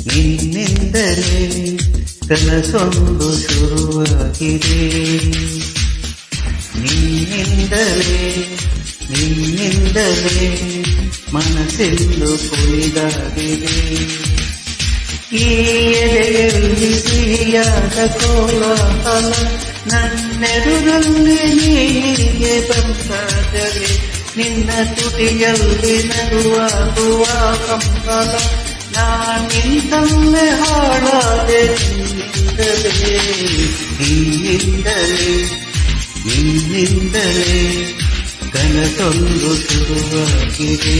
ನಿನ್ನಿಂದಲೇ ಕನಸೊಂದು ಶುರುವಾಗಿದೆ. ನಿನ್ನಿಂದಲೇ ಮನಸ್ಸೆಂದು ಕುಣಿದಾಗಿದೆ. ಈ ಎದೆಯಲ್ಲಿ ಸಿಹಿಯಾದ ಕೋಲಾಹಲ, ನನ್ನೆದುರಲ್ಲಿ ನೀಗೆ ಬಂದಾಗಲೇ ನಿನ್ನ ತುಟಿಯಲ್ಲಿ ನಗುವಾಗುವ ಕಂಬಳ. ನಾನಿಂದಲೇ ಹಾಳಾದೆ ನಿನ್ನಿಂದಲೇ ಕನಸೊಂದು ಶುರುವಾಗಿದೆ.